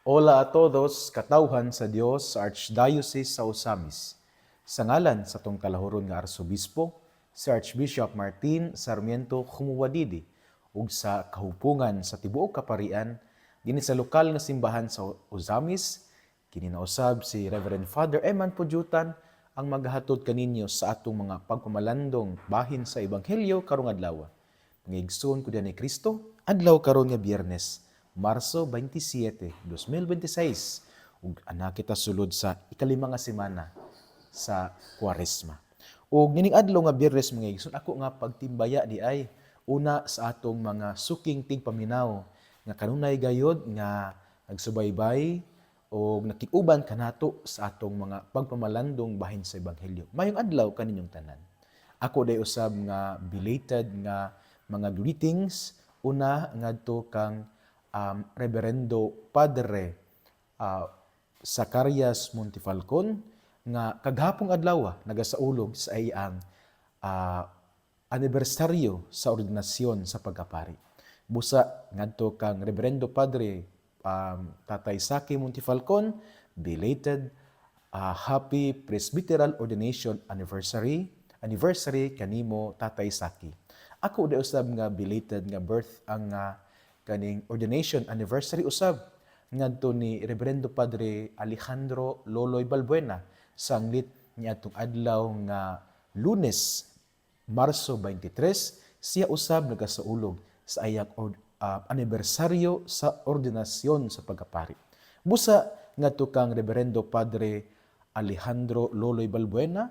Hola a todos, katawhan sa Dios sa Archdiocese sa Osamis. Sa ngalan sa tong kalahuron nga Arsobispo, si Archbishop Martin Sarmiento Khumuwadidi, ug sa kahupungan sa tibuok kaparian, dinhi sa lokal nga simbahan sa Osamis, kini nausab si Reverend Father Eman Pujutan ang maghatod kaninyo sa atong mga pagpamalandong bahin sa Ebanghelyo karong adlaw. Ngigsoon ko diyan ni Kristo, adlaw karon nga Biyernes, Marso 27, 2026, ug ana kita sulod sa ikalima nga semana sa Kwaresma. Ug nining adlaw nga Biyernes mga igsoon, ako nga pagtimbaya di ay una sa atong mga suking tigpaminaw nga kanunay gayod nga nagsubaybay o nakiuban kanato sa atong mga pagpamalandong bahin sa Ebanghelyo. Mayong adlaw kaninyong tanan. Ako day usab nga belated nga mga greetings una ngadto kang Reverendo Padre Zacarias Montifalcon nga kaghapong adlaw nagasaulog sa iyang anibersaryo sa ordinasyon sa pagkapari. Busa ngadto kang Reverendo Padre Tatay Saki Montifalcon, belated happy Presbyteral Ordination anniversary kanimo Tatay Saki. Ako di usab nga belated nga birth ang kaning ordination anniversary usab ngadto ni Reverendo Padre Alejandro Loloy Balbuena sanglit niadtong adlaw nga Lunes, Marso 23, siya usab nagasaulog sa iyang anibersaryo sa ordinasyon sa pagkapari. Busa ngadto kang Reverendo Padre Alejandro Loloy Balbuena,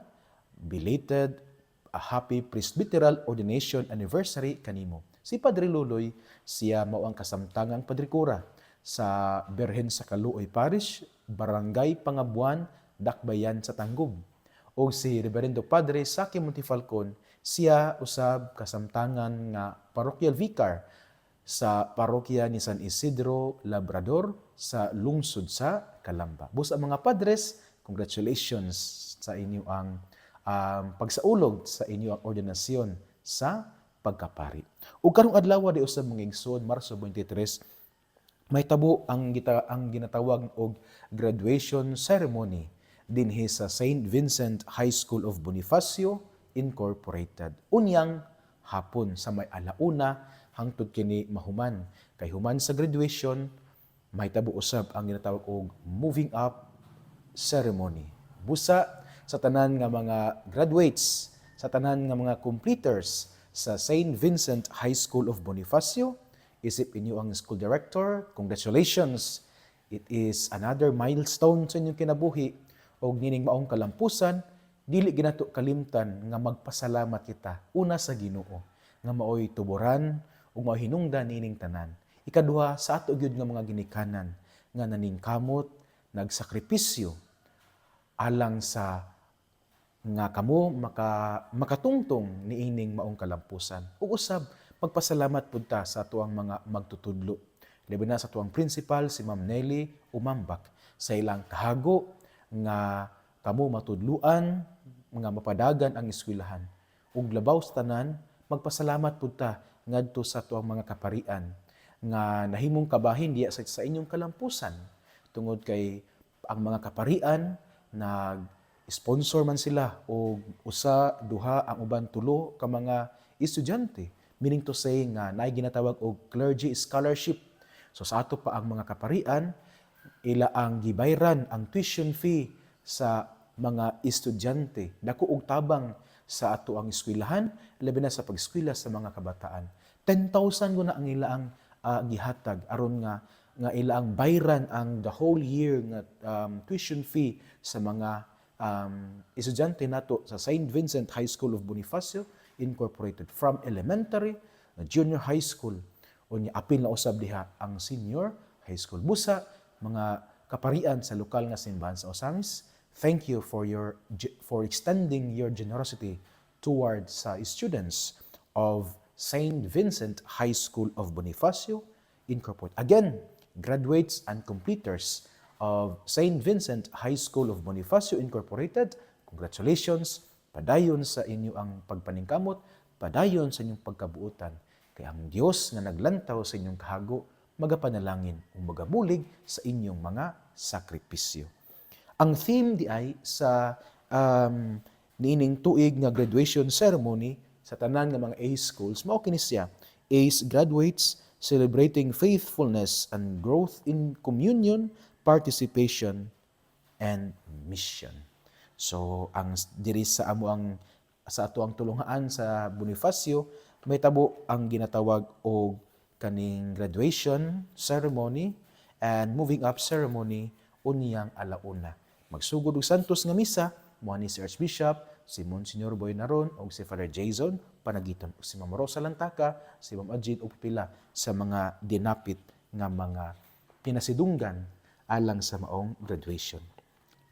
belated a happy Presbyteral Ordination Anniversary kanimo. Si Padre Loloy, siya mao ang kasamtangang padrikura sa Berhen sa Kaluoy Parish, Barangay Pangabuan, Dakbayan sa Tangub. O si Reverendo Padre Saki Montifalcon, siya usab kasamtangan nga parochial vicar sa parokya ni San Isidro Labrador sa lungsod sa Calamba. Busa mga padres, congratulations sa inyo ang pagsaulog sa inyo ang ordinasyon sa pagkapari. Ug karong adlaw di usab mga igsoon, Marso 23, may tabo ang ginatawag og graduation ceremony dinhi sa St. Vincent High School of Bonifacio Incorporated. Unyang hapon sa may alauna hangtod kini mahuman. Kay human sa graduation, may tabo usab ang ginatawag og moving up ceremony. Busa sa tanan nga mga graduates, sa tanan nga mga completers sa St. Vincent High School of Bonifacio, isip inyo ang school director, congratulations. It is another milestone sa inyong kinabuhi o nining maong kalampusan, dili ginato kalimtan nga magpasalamat kita una sa Ginoo nga maoy tuboran ug maoy hinungdan nining tanan. Ikaduha sa ato gyud nga mga ginikanan nga naningkamot, nagsakripisyo alang sa nga kamo makatungtong niining maong kalampusan. Ug usab magpasalamat pud ta sa atuang mga magtutudlo. Labi na sa atuang principal si Ma'am Nelly Umambak sa ilang kahago nga kamo matudluan nga mapadagan ang eskwelahan. Ug labaw sa tanan, magpasalamat pud ta ngadto sa atuang mga kaparian nga nahimong kabahin diya sa inyong kalampusan tungod kay ang mga kaparian nag-sponsor man sila o usa, duha, ang uban tulo ka mga estudyante. Meaning to say nga naay ginatawag og clergy scholarship. So sa ato pa ang mga kaparian, ila ang gibayran ang tuition fee sa mga estudyante. Dako og tabang sa ato ang eskwelahan, labi na sa pag-eskwela sa mga kabataan. 10,000 guna ang ilaang gihatag aron nga ilaang bayran ang the whole year nga tuition fee sa mga estudyante nato sa St. Vincent High School of Bonifacio Incorporated from elementary, junior high school, o niya apil na usab diha ang senior high school. Busa, mga kaparian sa lokal nga simbahan sa Osamis, thank you for extending your generosity towards students of St. Vincent High School of Bonifacio Incorporated. Again, graduates and completers of St. Vincent High School of Bonifacio Incorporated, congratulations, padayon sa inyo ang pagpaningkamot, padayon sa inyong pagkabuutan. Kaya ang Diyos nga naglantaw sa inyong kahago, magapanalangin o magabulig sa inyong mga sakripisyo. Ang theme di ay sa niining tuig nga graduation ceremony sa tanan nga mga ACE schools, mao kini siya, ACE Graduates Celebrating Faithfulness and Growth in Communion, Participation, and Mission. So ang diri sa ato ang tulungaan sa Bonifacio, may tabo ang ginatawag og kaning graduation ceremony and moving up ceremony unyang alauna. Magsugod og santos nga misa mo ni si Archbishop, si Monsignor Boy Naron o si Father Jason Panagiton o si Ma'am Rosa Lantaka, si Ma'am Ajit o pipila sa mga dinapit nga mga pinasidunggan alang sa maong graduation.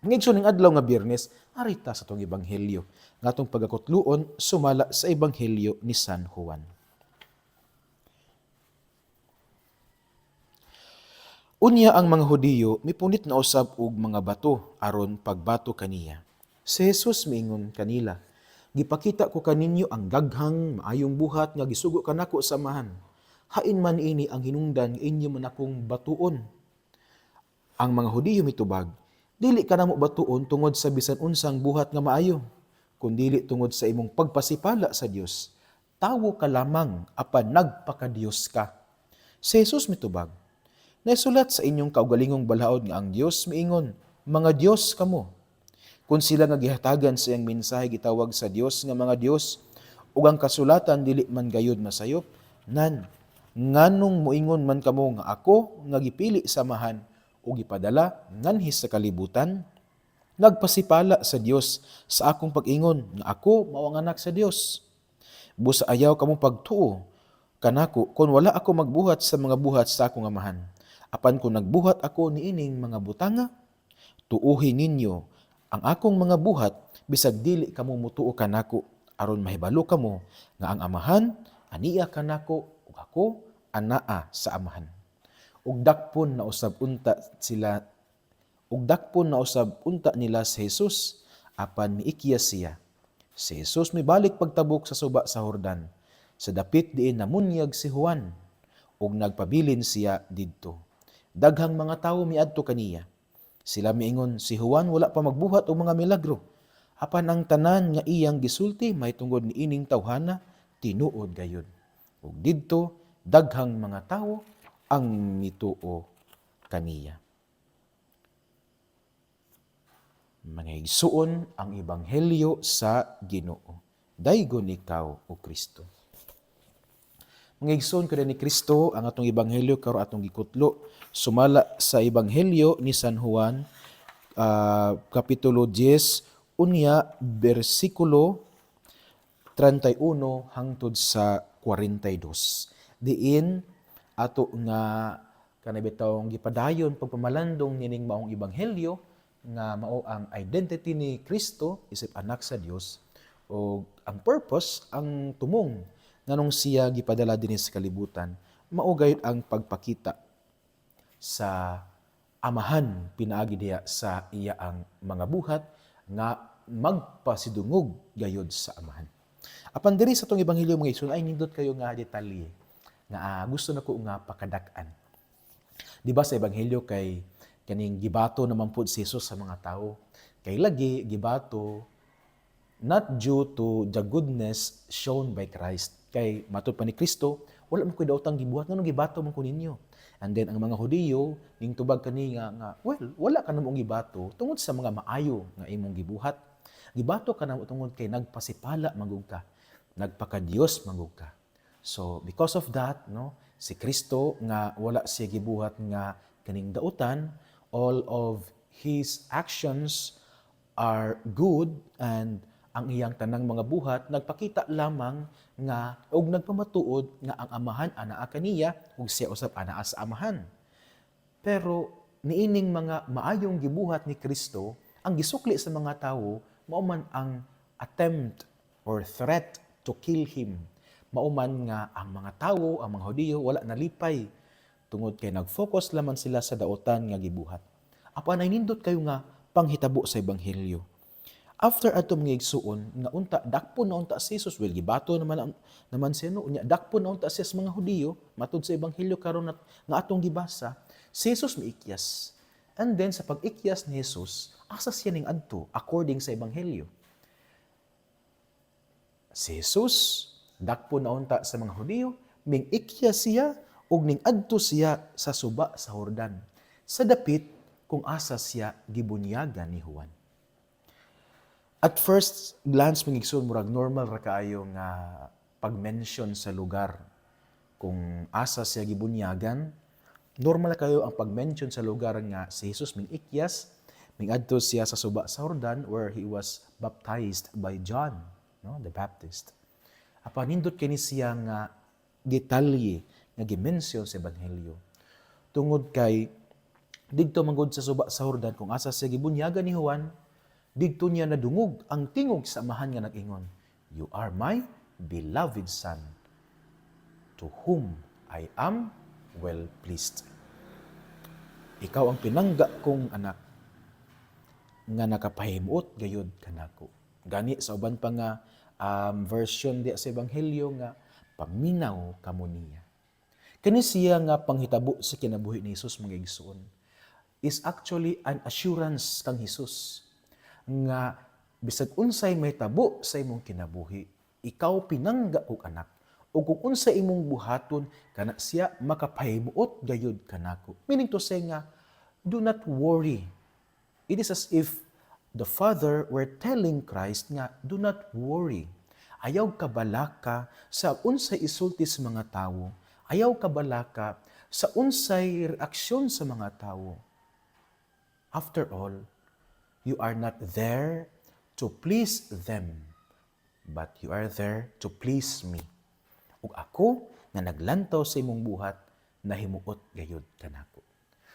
Ngayso ning adlaw nga Biyernes, arita sa tong ebanghelyo nga atong pagakutluon sumala sa ebanghelyo ni San Juan. Unya ang mga Hudiyo mipunit na usab og mga bato aron pagbato kaniya. Si Jesus miingon kanila, "Gipakita ko kaninyo ang daghang maayong buhat nga gisugo kanako sa amahan. Hain man ini ang hinungdan inyo man akong batuon." Ang mga Hudiyo mitubag, "Dili ka namo batuon tungod sa bisan unsang buhat nga maayo, kundi tungod sa imong pagpasipala sa Dios. Tawo ka lamang apan nagpakadiyos ka." Si Jesus mitubag, "Naisulat sa inyong kaugalingong balaod nga ang Dios miingon, mga Dios kamo." Kung sila nga gihatagan sa iyang mensahe gitawag sa Dios nga mga Dios, ug ang kasulatan dili man gayud masayop, nganong moingon man kamo nga ako nga gipili samahan o gipadala nganhi sa kalibutan? Nagpasipala sa Dios sa akong pag-ingon nga ako mao ang anak sa Dios. Busa ayaw kamo pagtuo kanako kung wala ako magbuhat sa mga buhat sa akong amahan. Apan kung nagbuhat ako niining mga butanga, tuuhi ninyo ang akong mga buhat bisag dili kamo mutuo kanako aron mahibalo kamo nga ang amahan aniya kanako ug ako anaa sa amahan. Ug dakpon na usab unta nila si Jesus apan miikya siya. Si Jesus mibalik pagtabok sa suba sa Jordan. Sa dapit diin namunyag si Juan ug nagpabilin siya didto. Daghang mga tawo miadto kaniya. Sila miingon, si Juan wala pa magbuhat og mga milagro. Apan ang tanan nga iyang gisulti may tungod ni ining tawhana tinuod gayud. Ug didto daghang mga tawo ang mituo kaniya. Mga igsuon ang ebanghelyo sa Ginoo. Daygon ikaw o Kristo. Mga igsoon kada ni Kristo ang atong ebanghelyo karon atong gikutlo sumala sa ebanghelyo ni San Juan kapitulo 10 unya bersikulo 31 hangtod sa 42. Diin ato nga kanabitawng gipadayon pagpamalandong nining maong ebanghelyo nga mao ang identity ni Kristo isip anak sa Dios o ang purpose ang tumong nganong siya gipadala dinhi sa kalibutan mao gayud ang pagpakita sa amahan pinaagi diha sa iya ang mga buhat nga magpasidungog gayud sa amahan. Apan diri sa tong ebanghelyo mga igsoon ay nindot kayo nga detalye nga gusto nako nga pakadak-an. Di ba sa ebanghelyo kay kaning gibato naman pud si Jesus sa mga tao. Kay lagi gibato not due to the goodness shown by Christ. Kay matud pa ni Kristo, wala man ko'y daotang gibuhat nganong gibato man ko ninyo. And then ang mga Hudiyo ning tubag kani nga wala ka namong gibato tungod sa mga maayo nga imong gibuhat. Gibato ka namo tungod kay nagpasipala magug ka, nagpakadiyos magug ka. So because of that, si Kristo nga wala siya gibuhat nga kaning dautan, all of his actions are good and ang iyang tanang mga buhat nagpakita lamang nga og nagpamatuod nga ang amahan anaa kaniya ug siya usab anaa sa amahan. Pero niining mga maayong gibuhat ni Kristo ang gisukli sa mga tawo mao man ang attempt or threat to kill him. Mao man nga ang mga tawo, ang mga Hudiyo wala nalipay tungod kay nag-focus lamang sila sa daotan nga gibuhat. Apan ay nindot kayo nga panghitabo sa ebanghelyo. After ato mga igsuon, nga unta, dakpo na unta si Jesus, well, gibato naman siya no, unya, dakpo na unta siya sa mga Hudiyo, matud sa Ebanghelyo karon nga atong gibasa, si Jesus miikyas. And then, sa pag-ikyas ni Jesus, asa siya ning adto, according sa Ebanghelyo. Si Jesus, dakpo na unta sa mga Hudiyo, ming-ikyas siya, ug ning adto siya sa suba sa Jordan, sa dapit kung asa siya gibunyagan ni Juan. At first glance, mangigsoon, murag normal ra kaayo nga pag-mention sa lugar kung asa siya gibunyagan. Normal kayo ang pag-mention sa lugar nga si Jesus ming-ikyas, ming-adto siya sa suba sa Jordan where he was baptized by John, no, the Baptist. Apa nindot kini siya nga detalye nga gi-mention sa Ebanghelyo. Tungod kay didto manggod sa suba sa Jordan kung asa siya gibunyagan ni Juan, didto niya nadungog ang tingog sa amahan nga nag-ingon, "You are my beloved Son, to whom I am well pleased." Ikaw ang pinangga kong anak, nga nakapahimuot gayud kanako. Gani sa uban pa nga version di sa Ebanghelyo nga, paminaw kamo niya. Kani siya nga panghitabo sa kinabuhi ni Jesus mga igsoon is actually an assurance kang Jesus nga bisag unsay may tabo sa imong kinabuhi, ikaw pinangga og anak, o kung unsay imong buhaton, kana siya makapahimuot gayud kanako. Meaning to say nga, do not worry. It is as if the Father were telling Christ nga, do not worry. Ayaw ka balaka sa unsay isulti sa mga tawo. Ayaw ka balaka sa unsay reaksyon sa mga tawo. After all, you are not there to please them, but you are there to please me. Ug ako nga naglantaw sa imong buhat, nahimuot gayud kanako.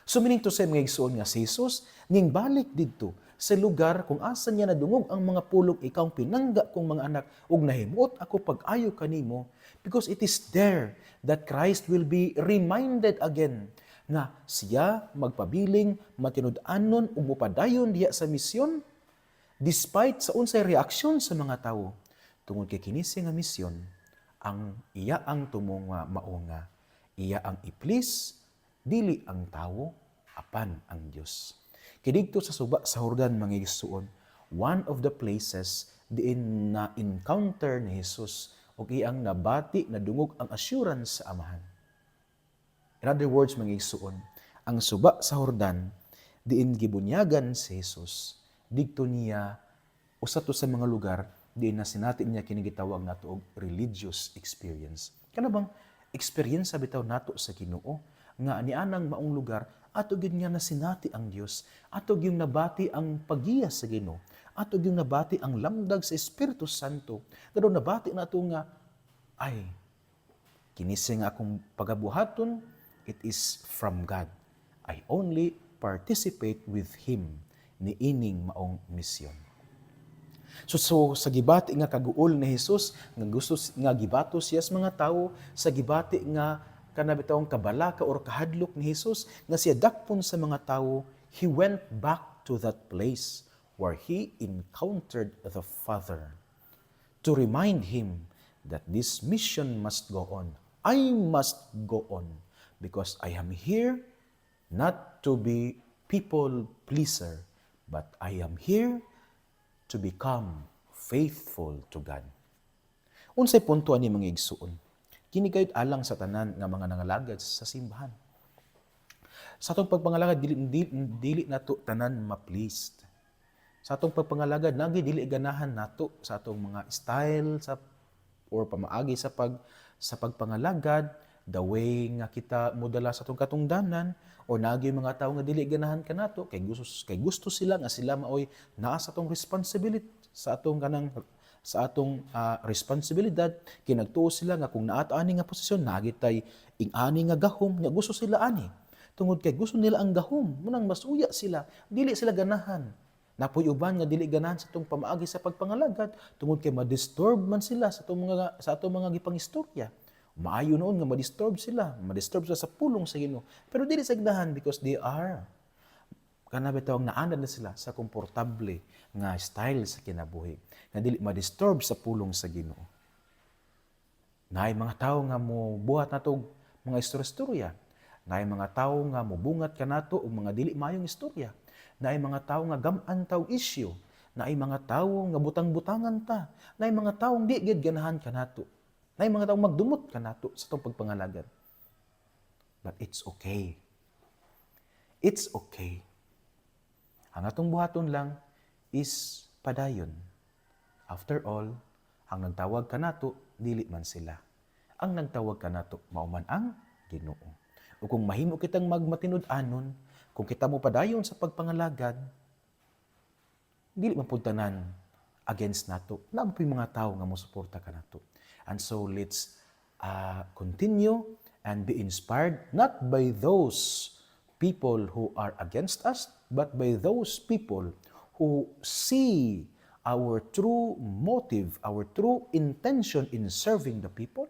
So meaning to say mga igsoon nga si Jesus, ning balik didto sa lugar kung asa niya nadungog ang mga pulong, ikaw pinangga kong mga anak, ug nahimuot ako pag-ayo kanimo, because it is there that Christ will be reminded again nga siya magpabiling, matinud-anon ug mupadayon diha sa misyon despite sa unsay reaksyon sa mga tawo. Tungod kay kini nga misyon, ang iya ang tumong mao nga iya ang i-please, dili ang tawo apan ang Dios. Kididto sa suba sa Jordan mga igsoon, one of the places diin na encounter ni Jesus ug iyang nabati nadungog ang assurance sa Amahan. In other words, mga igsoon, ang suba sa Jordan, diin gibunyagan si Jesus, didto niya, usa to sa mga lugar, diin na sinati niya kinigitawag nato og religious experience. Kana bang experience bitaw nato sa Ginoo, nga anianang maong lugar, ato gyud nga nasinati ang Dios, ato gyud nabati ang pagiya sa Ginoo, ato gyud nabati ang lamdag sa Espiritu Santo, pero nabati nato nga, ay, kinisi nga akong pagabuhaton, it is from God. I only participate with Him ni ining maong misyon. So sa gibati nga kaguol ni Jesus, nga gusto nga gibato siya sa mga tawo, sa gibati nga kanabitawong kabalaka or kahadlok ni Jesus, nga siya dakpon sa mga tawo, He went back to that place where He encountered the Father to remind Him that this mission must go on. I must go on. Because I am here not to be people pleaser, but I am here to become faithful to God. Unsay punto ani mga igsuon? Kini gayud alang sa tanan nga mga nangalagad sa simbahan. Sa atong pagpangalagad dili nato tanan ma-pleased. Sa atong pagpangalagad nagi dili ganahan nato sa atong mga style or pamaagi sa pagpangalagad, the way nga kita modala sa atong katungdanan, o nagi mga tawo nga dili ganahan kanato kay gusto sila nga sila maoy naa sa atong responsibility sa atong responsibilidad, kay nagtuo sila nga kung naa ta ani nga posisyon nagitay ing-ani nga gahom nga gusto sila ani. Tungod kay gusto nila ang gahom, munang masuya sila, dili sila ganahan. Napoy uban nga dili ganahan sa atong pamaagi sa pagpangalagad tungod kay ma-disturb man sila sa atong mga gipangistorya. Maayo noon nga ma-disturb sila sa pulong sa Ginoo. Pero dili sa ganahan because they are kana bitaw naanad na sila sa komportable nga style sa kinabuhi nga dili ma-disturb sa pulong sa Ginoo. Naay mga tawo nga mo buhat natog mga istorya-istorya. Naay mga tawo nga mobungat kanato og mga dili maayong istorya. Naay mga tawo nga gam-an taw isyu. Naay mga tawo nga butang-butangan ta. Naay mga tawo di gid ganahan kanato. Naay mga tawo magdumot kanato sa tong pagpangalagad. But it's okay. It's okay. Ang atong buhaton lang is padayon. After all, ang nagtawag kanato dili man sila. Ang nagtawag kanato mao man ang Ginoo. O kung mahimo kitang magmatinud-anon, kung kita mo padayon sa pagpangalagad, dili man pud tanan against nato. Naamo pa mga tawo nga mosuporta kanato. And so let's continue and be inspired not by those people who are against us, but by those people who see our true motive, our true intention in serving the people.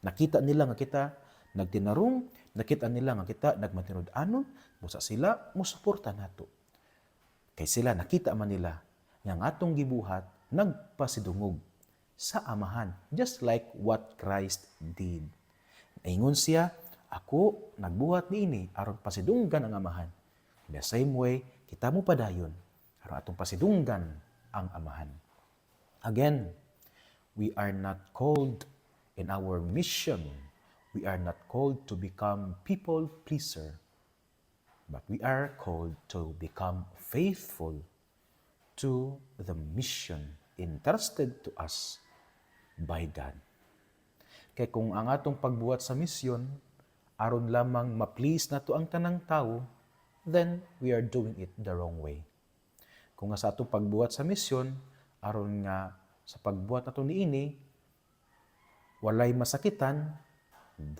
Nakita nila nga kita nagtinarong, nakita nila nga kita nagmatinud-anon, busa sila mosuporta nato. Kay sila nakita man nila nga ang atong gibuhat nagpasidungog sa amahan, just like what Christ did. Ingon siya, ako nagbuhat niini aron pasidunggan ang amahan. In the same way, kita mo padayon aron atong pasidunggan ang amahan. Again, we are not called in our mission. We are not called to become people pleaser, but we are called to become faithful to the mission entrusted to us by God. Kay kung ang atong pagbuhat sa misyon aron lamang ma-please nato ang tanang tawo, then we are doing it the wrong way. Kung nga sa atong pagbuhat sa misyon aron nga sa pagbuhat nato niini walay masakitan,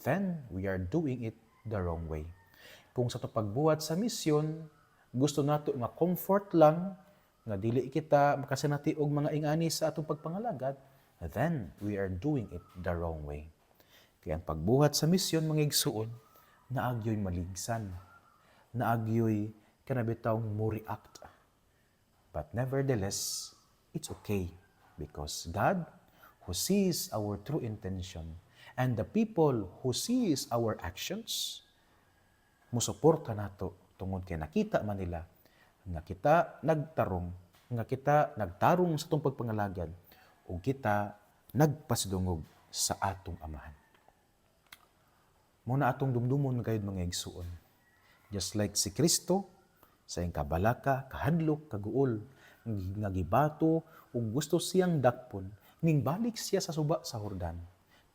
then we are doing it the wrong way. Kung sa atong pagbuhat sa misyon gusto nato nga comfort lang, nga dili kita makasinati og mga ingani sa atong pagpangalagad, then we are doing it the wrong way. Kaya ang pagbuhat sa misyon, mga igsuon, naagyoy maligsan, naagyoy kanabitawng mo react. But nevertheless, it's okay because God, who sees our true intention, and the people who sees our actions, musuporta nato tungod kay nakita man nila nga kita nagtarong, nga kita nagtarong sa itong pagpangalagad, o kita nagpasidungog sa atong amahan. Muna atong dumdumon gayud mga igsuon. Just like si Kristo, sa iyang kabalaka, kahadlok, kaguol, nga gibato, ug gusto siyang dakpon, ning balik siya sa suba sa Jordan.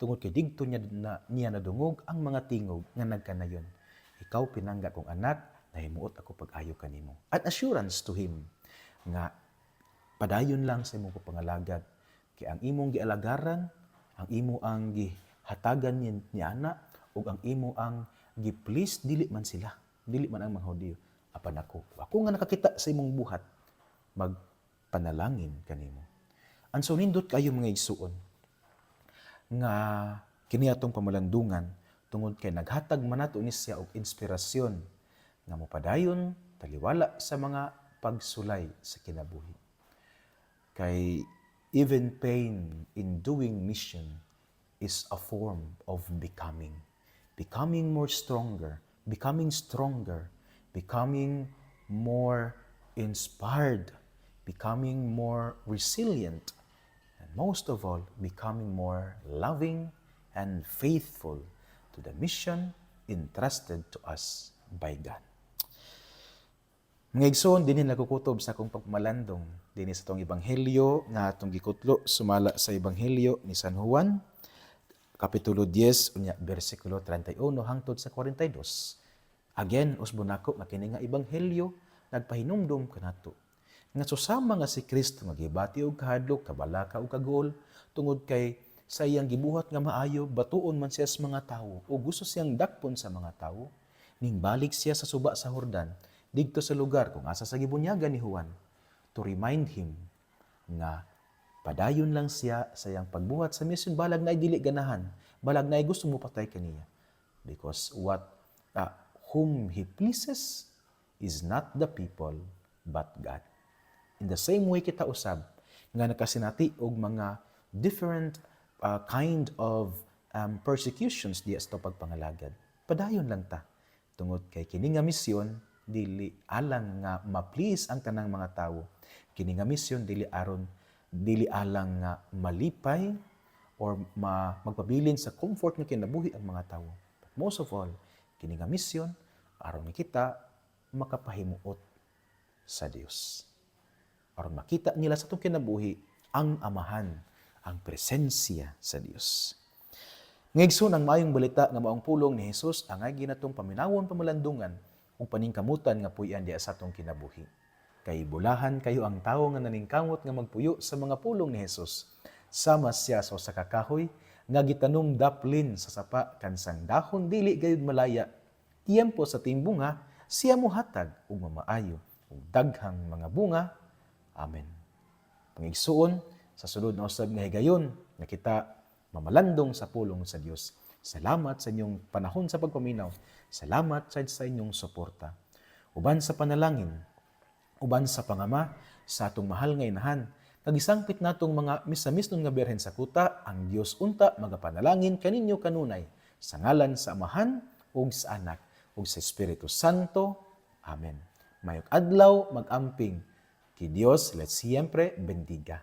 Tungod kay digto niya nadungog ang mga tingog nga nagkanayon. Ikaw pinangga kong anak, nahimuot ako pag-ayo kanimo. An assurance to him nga padayon lang sa imong papangalagad. Kay ang imong gialagaran, ang imo ang gihatagan niya ana, ug ang imo ang gi-please, dili man sila, dili man ang mga Hudiyo. Apan ako nga nakakita sa imong buhat, magpanalangin kanimo. And so nindot kayo mga igsuon, nga kini atong pamalandungan, tungod kay naghatag man nato ni siya og inspirasyon, nga mopadayon, taliwala sa mga pagsulay sa kinabuhi. Kay even pain in doing mission is a form of becoming. Becoming more stronger, becoming more inspired, becoming more resilient, and most of all, becoming more loving and faithful to the mission entrusted to us by God. Mga igsoon, dinhi nakukutob sa akong pagmalandong dinhi sa itong ebanghelyo nga atong gikutlo sumala sa ebanghelyo ni San Juan, Kapitulo 10, versikulo 31 hangtod sa 42. Again, usbon nako nga kini nga ebanghelyo nagpahinumdom kanato. Nga susama nga si Kristo nga gibati og kahadlok, kabalaka ug kaguol tungod kay sa iyang gibuhat nga maayo, batuon man siya sa mga tawo o gusto siyang dakpon sa mga tawo, ning balik siya sa suba sa Jordan, didto sa lugar kung asa sa gibunyagan ni Juan, to remind him nga padayon lang siya sa iyang pagbuhat sa misyon, balag na dili ganahan, balag na gusto mo patay kaniya. Because whom he pleases, is not the people, but God. In the same way kita usab, nga nakasinati og mga different kind of persecutions diya sa pagpangalagad. Padayon lang ta. Tungod kay kini nga misyon, dili alang nga ma-please ang tanang mga tawo. Kini nga misyon, dili alang nga malipay or magpabilin sa comfort nga kinabuhi ang mga tawo. But most of all, kini nga misyon, aron kita makapahimuot sa Dios. Aron makita nila sa itong kinabuhi ang amahan, ang presensya sa Dios. Ngigson ang mayong balita nga maong pulong ni Jesus ang ay ginatong paminawon pamalandungan ug paningkamutan nga puy-an diya sa atong kinabuhi. Kay bulahan kayo ang tawo nga naningkamot nga magpuyo sa mga pulong ni Jesus. Sama siya sa kahoy nga gitanom daplin sa sapa kansang dahon dili gayud malaya. Tiempo sa timbunga siya mohatag ug mamaayo ug daghang mga bunga. Amen. Pangigsuon sa sunod na usab nga higayon nga kita mamalandong sa pulong sa Dios. Salamat sa inyong panahon sa pagpaminaw. Salamat sa inyong suporta. Uban sa panalangin, uban sa pangama sa atong mahal nga inahan, nagisangpit natong mga misamisnon nga berhen sa kuta, ang Dios unta magapanalangin kaninyo kanunay sa ngalan sa Amahan ug sa Anak ug sa Espiritu Santo. Amen. Mayong adlaw mag-amping. Ki Dios let siempre bendiga.